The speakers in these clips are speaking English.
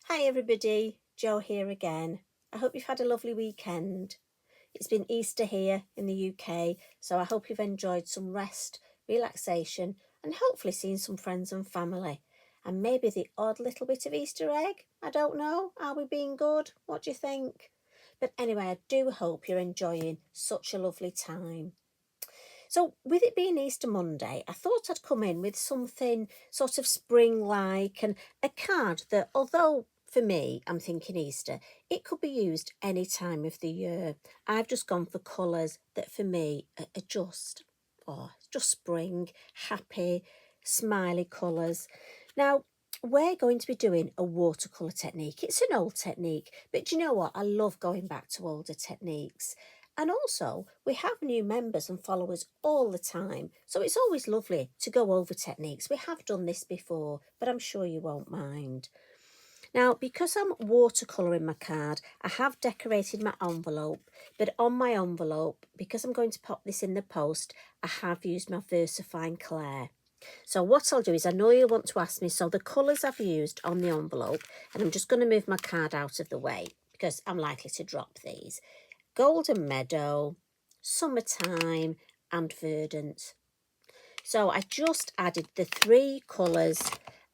Hi everybody, Jo here again. I hope you've had a lovely weekend. It's been Easter here in the UK, so I hope you've enjoyed some rest, relaxation, and hopefully seen some friends and family. And maybe the odd little bit of Easter egg. I don't know. Are we being good? What do you think? But anyway, I do hope you're enjoying such a lovely time. So, with it being Easter Monday, I thought I'd come in with something sort of spring like and a card that, although for me, I'm thinking Easter, it could be used any time of the year. I've just gone for colours that for me are just spring, happy, smiley colours. Now, we're going to be doing a watercolour technique. It's an old technique, but do you know what? I love going back to older techniques. And also, we have new members and followers all the time, so it's always lovely to go over techniques. We have done this before, but I'm sure you won't mind. Now, because I'm watercolouring my card, I have decorated my envelope, but on my envelope, because I'm going to pop this in the post, I have used my Versafine Clair. So what I'll do is, I know you'll want to ask me, so the colours I've used on the envelope, and I'm just going to move my card out of the way because I'm likely to drop these. Golden Meadow, Summertime and Verdant. So I just added the three colours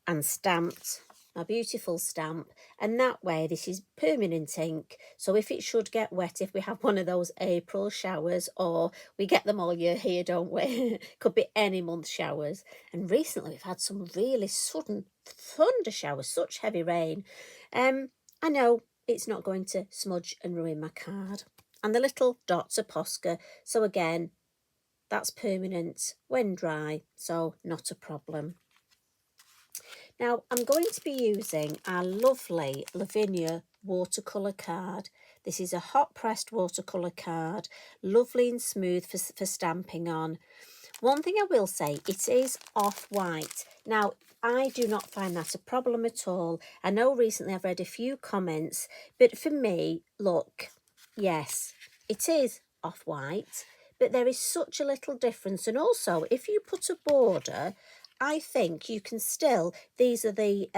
and stamped my beautiful stamp, and that way this is permanent ink, so if it should get wet, if we have one of those April showers, or we get them all year here, don't we? Could be any month showers, and recently we've had some really sudden thunder showers, such heavy rain. I know it's not going to smudge and ruin my card. And the little dots are Posca, so again, that's permanent when dry, so not a problem. Now, I'm going to be using our lovely Lavinia Watercolour card. This is a hot pressed watercolour card, lovely and smooth for stamping on. One thing I will say, it is off-white. Now, I do not find that a problem at all. I know recently I've read a few comments, but for me, look, yes, it is off-white, but there is such a little difference. And also, if you put a border, I think you can still, these are the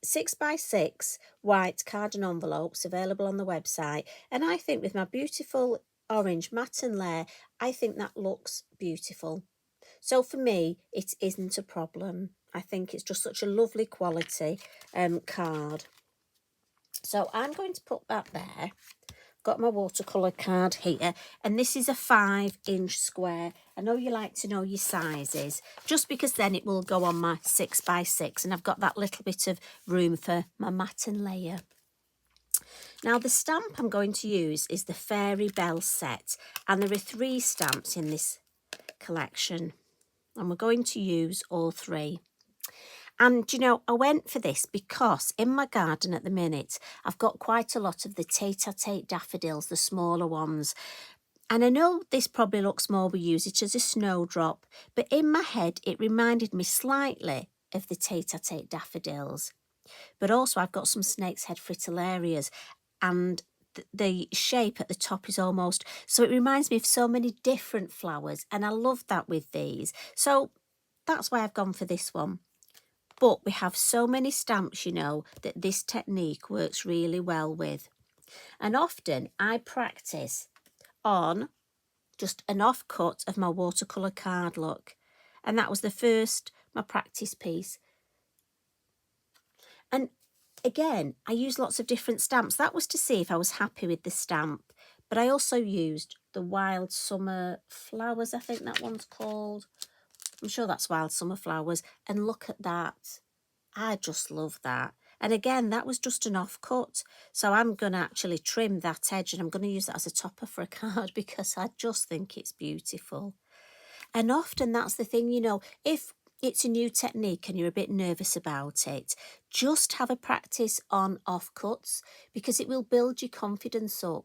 6x6 white card and envelopes available on the website. And I think with my beautiful orange matte and layer, I think that looks beautiful. So for me, it isn't a problem. I think it's just such a lovely quality card. So I'm going to put that there. Got my watercolour card here, and this is a 5-inch square. I know you like to know your sizes, just because then it will go on my 6x6, and I've got that little bit of room for my matte and layer. Now, the stamp I'm going to use is the Fairy Bell set, and there are 3 stamps in this collection, and we're going to use all 3. And, you know, I went for this because in my garden at the minute, I've got quite a lot of the tete-a-tete daffodils, the smaller ones. And I know this probably looks more, we use it as a snowdrop, but in my head, it reminded me slightly of the tete-a-tete daffodils. But also I've got some snake's head fritillarias, and the shape at the top is almost, so it reminds me of so many different flowers, and I love that with these. So that's why I've gone for this one. But we have so many stamps, you know, that this technique works really well with. And often I practice on just an offcut of my watercolour card, look. And that was my practice piece. And again, I used lots of different stamps. That was to see if I was happy with the stamp. But I also used the Wild Summer Flowers, I think that one's called. I'm sure that's Wild Summer Flowers. And look at that. I just love that. And again, that was just an offcut. So I'm going to actually trim that edge, and I'm going to use that as a topper for a card because I just think it's beautiful. And often that's the thing, you know, if it's a new technique and you're a bit nervous about it, just have a practice on offcuts because it will build your confidence up.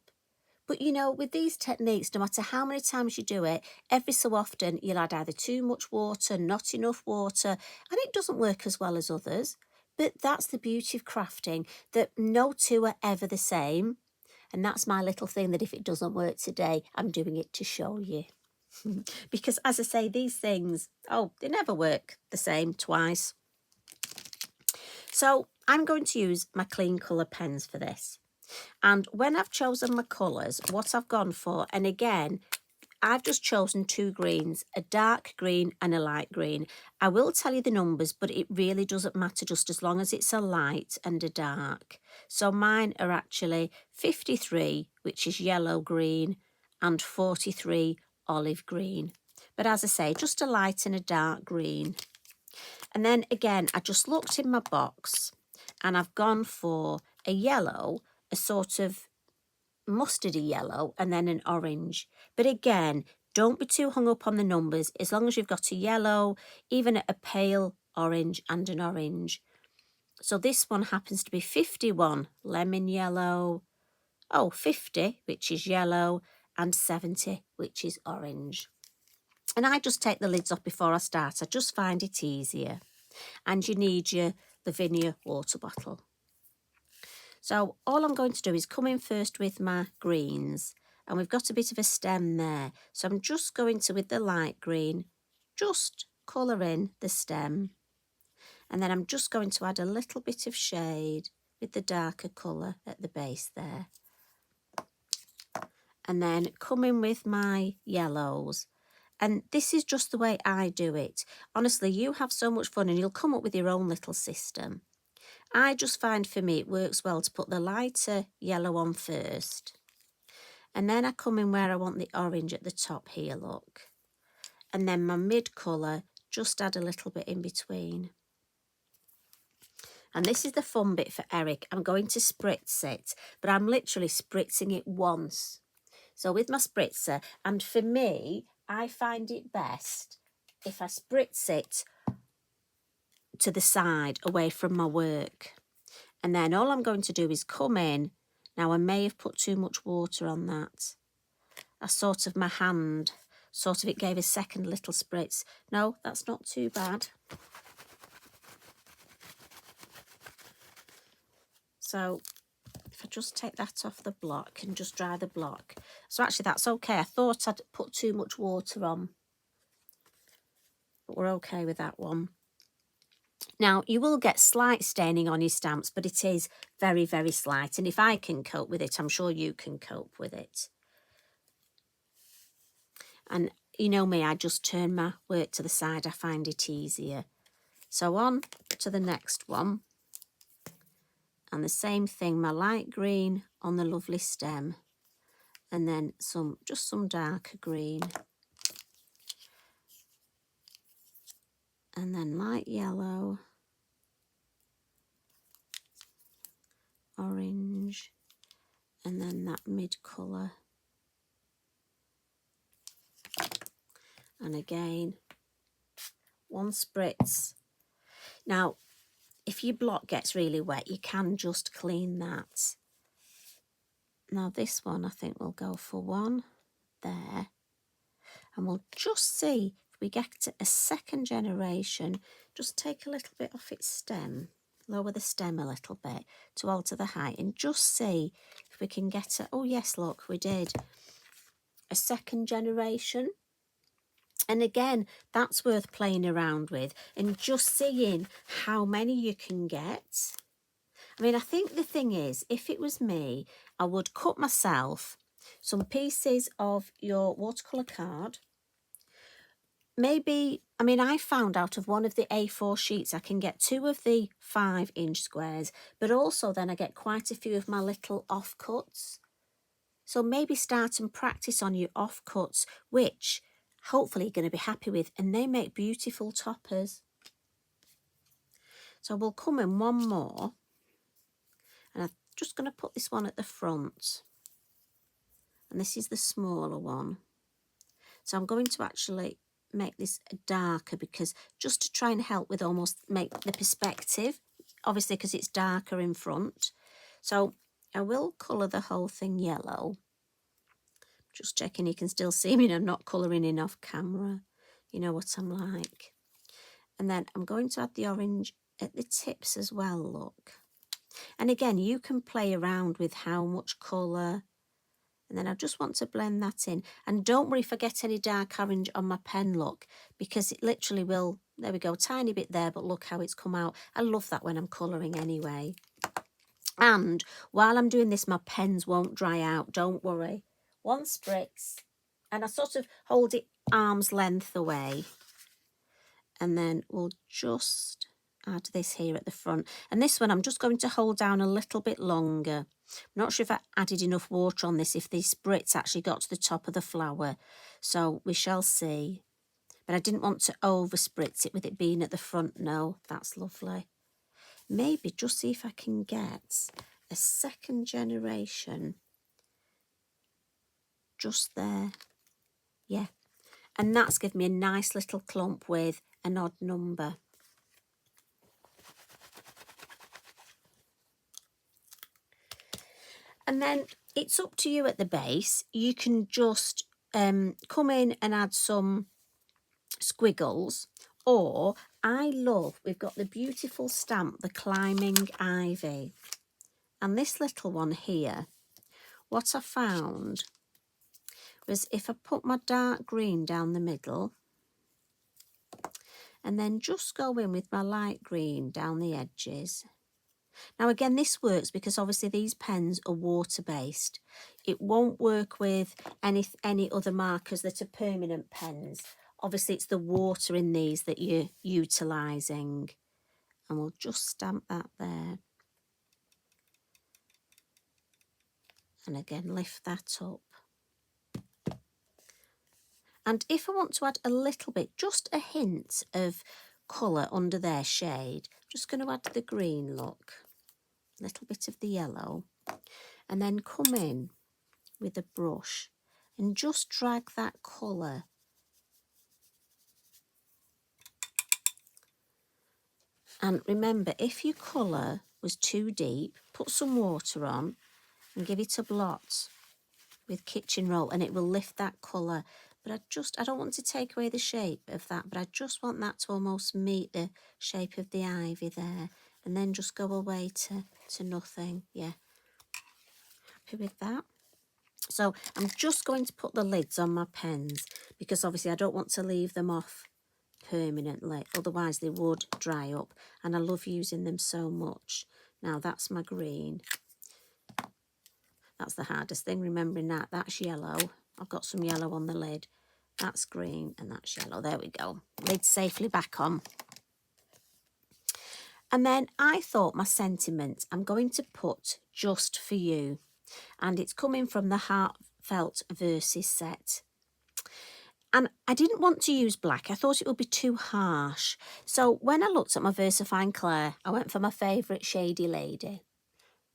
But, you know, with these techniques, no matter how many times you do it, every so often you'll add either too much water, not enough water, and it doesn't work as well as others. But that's the beauty of crafting, that no two are ever the same. And that's my little thing, that if it doesn't work today, I'm doing it to show you. Because as I say, these things, they never work the same twice. So I'm going to use my Clean Colour pens for this. And when I've chosen my colours, what I've gone for, and again, I've just chosen 2 greens, a dark green and a light green. I will tell you the numbers, but it really doesn't matter just as long as it's a light and a dark. So mine are actually 53, which is yellow green, and 43 olive green. But as I say, just a light and a dark green. And then again, I just looked in my box and I've gone for a yellow, a sort of mustardy yellow, and then an orange. But again, don't be too hung up on the numbers. As long as you've got a yellow, even a pale orange and an orange. So this one happens to be 51 lemon yellow, 50, which is yellow, and 70, which is orange. And I just take the lids off before I start. I just find it easier. And you need your Lavinia water bottle. So all I'm going to do is come in first with my greens, and we've got a bit of a stem there. So I'm just going to, with the light green, just colour in the stem. And then I'm just going to add a little bit of shade with the darker colour at the base there. And then come in with my yellows. And this is just the way I do it. Honestly, you have so much fun and you'll come up with your own little system. I just find for me it works well to put the lighter yellow on first. And then I come in where I want the orange at the top here, look. And then my mid colour, just add a little bit in between. And this is the fun bit for Eric. I'm going to spritz it, but I'm literally spritzing it once. So with my spritzer, and for me, I find it best if I spritz it to the side away from my work. And then all I'm going to do is come in. Now I may have put too much water on that. My hand, it gave a second little spritz. No, that's not too bad. So if I just take that off the block and just dry the block. So actually that's okay. I thought I'd put too much water on, but we're okay with that one. Now, you will get slight staining on your stamps, but it is very, very slight. And if I can cope with it, I'm sure you can cope with it. And you know me, I just turn my work to the side. I find it easier. So on to the next one. And the same thing, my light green on the lovely stem. And then just some darker green. And then light yellow. Orange. And then that mid colour. And again, one spritz. Now, if your block gets really wet, you can just clean that. Now this one, I think we'll go for one there. And we'll just see if we get a second generation. Just take a little bit off its stem. Lower the stem a little bit to alter the height. And just see if we can get a... Oh yes, look, we did. A second generation. And again, that's worth playing around with and just seeing how many you can get. I mean, I think the thing is, if it was me, I would cut myself some pieces of your watercolour card. Maybe, I mean, I found out of one of the A4 sheets, I can get 2 of the 5-inch squares, but also then I get quite a few of my little offcuts. So maybe start and practice on your offcuts, which... hopefully you're going to be happy with, and they make beautiful toppers. So we'll come in one more, and I'm just going to put this one at the front, and this is the smaller one. So I'm going to actually make this darker, because just to try and help with almost make the perspective, obviously because it's darker in front. So I will colour the whole thing yellow. Just checking you can still see me and I'm not colouring in off camera. You know what I'm like. And then I'm going to add the orange at the tips as well, look. And again, you can play around with how much colour And then I just want to blend that in. And don't worry if I get any dark orange on my pen, look, because it literally will. There we go, tiny bit there, but look how it's come out. I love that when I'm colouring anyway. And while I'm doing this, my pens won't dry out, don't worry. One spritz, and I sort of hold it arm's length away. And then we'll just add this here at the front. And this one I'm just going to hold down a little bit longer. I'm not sure if I added enough water on this, if the spritz actually got to the top of the flower. So we shall see. But I didn't want to over spritz it with it being at the front. No, that's lovely. Maybe just see if I can get a second generation just there. Yeah. And that's given me a nice little clump with an odd number. And then it's up to you at the base. You can just come in and add some squiggles, or we've got the beautiful stamp, the Climbing Ivy. And this little one here, what I found was if I put my dark green down the middle and then just go in with my light green down the edges. Now again, this works because obviously these pens are water-based. It won't work with any other markers that are permanent pens. Obviously it's the water in these that you're utilising. And we'll just stamp that there. And again, lift that up. And if I want to add a little bit, just a hint of colour under their shade, I'm just going to add the green, look. A little bit of the yellow. And then come in with a brush and just drag that colour and remember, if your colour was too deep, put some water on and give it a blot with kitchen roll and it will lift that colour. But I don't want to take away the shape of that, but I just want that to almost meet the shape of the ivy there and then just go away to nothing. Yeah, happy with that. So I'm just going to put the lids on my pens because obviously I don't want to leave them off permanently, otherwise they would dry up, and I love using them so much. Now that's my green. That's the hardest thing, remembering that's yellow. I've got some yellow on the lid. That's green and that's yellow. There we go. Lid safely back on. And then I thought my sentiment I'm going to put Just For You, and it's coming from the Heartfelt Verses set. And I didn't want to use black. I thought it would be too harsh. So when I looked at my Versafine Clair, I went for my favourite Shady Lady.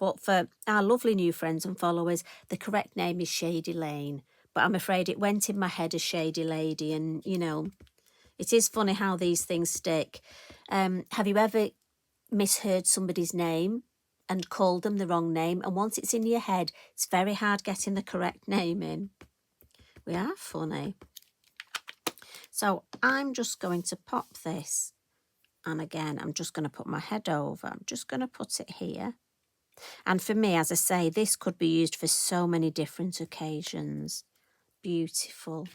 But for our lovely new friends and followers, the correct name is Shady Lane. But I'm afraid it went in my head as Shady Lady. And, you know, it is funny how these things stick. Have you ever misheard somebody's name and called them the wrong name? And once it's in your head, it's very hard getting the correct name in. We are funny. So I'm just going to pop this, and again, I'm just going to put my head over. I'm just going to put it here. And for me, as I say, this could be used for so many different occasions. Beautiful.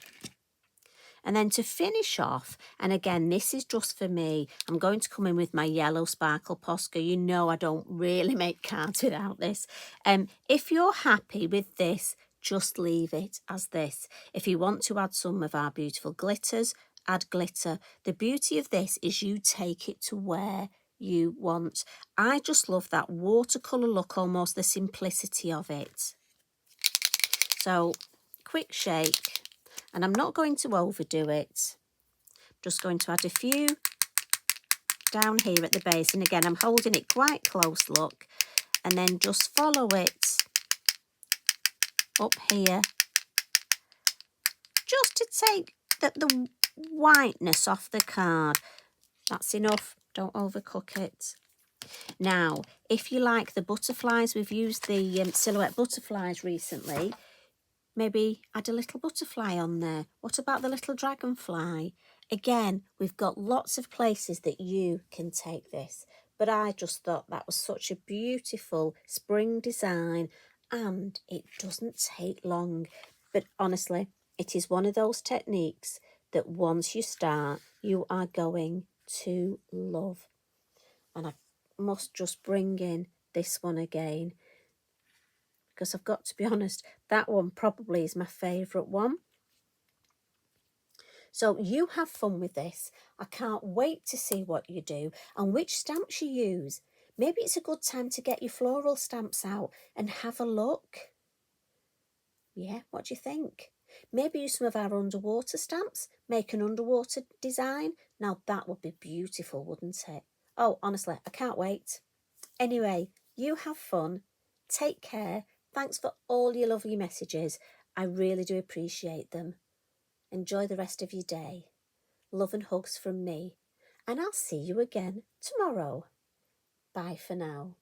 And then to finish off, and again, this is just for me, I'm going to come in with my yellow sparkle Posca. You know I don't really make cards without this. If you're happy with this, just leave it as this. If you want to add some of our beautiful glitters, add glitter. The beauty of this is you take it to where you want. I just love that watercolour look, almost the simplicity of it. So, quick shake, and I'm not going to overdo it. Just going to add a few down here at the base, and again, I'm holding it quite close, look, and then just follow it up here, just to take the whiteness off the card. That's enough, don't overcook it. Now, if you like the butterflies, we've used the silhouette butterflies recently, maybe add a little butterfly on there. What about the little dragonfly? Again, we've got lots of places that you can take this, but I just thought that was such a beautiful spring design. and it doesn't take long. But honestly, it is one of those techniques that once you start, you are going to love. And I must just bring in this one again, because I've got to be honest, that one probably is my favourite one. So you have fun with this. I can't wait to see what you do and which stamps you use. Maybe it's a good time to get your floral stamps out and have a look. Yeah, what do you think? Maybe use some of our underwater stamps, make an underwater design. Now that would be beautiful, wouldn't it? Oh, honestly, I can't wait. Anyway, you have fun. Take care. Thanks for all your lovely messages. I really do appreciate them. Enjoy the rest of your day. Love and hugs from me. And I'll see you again tomorrow. Bye for now.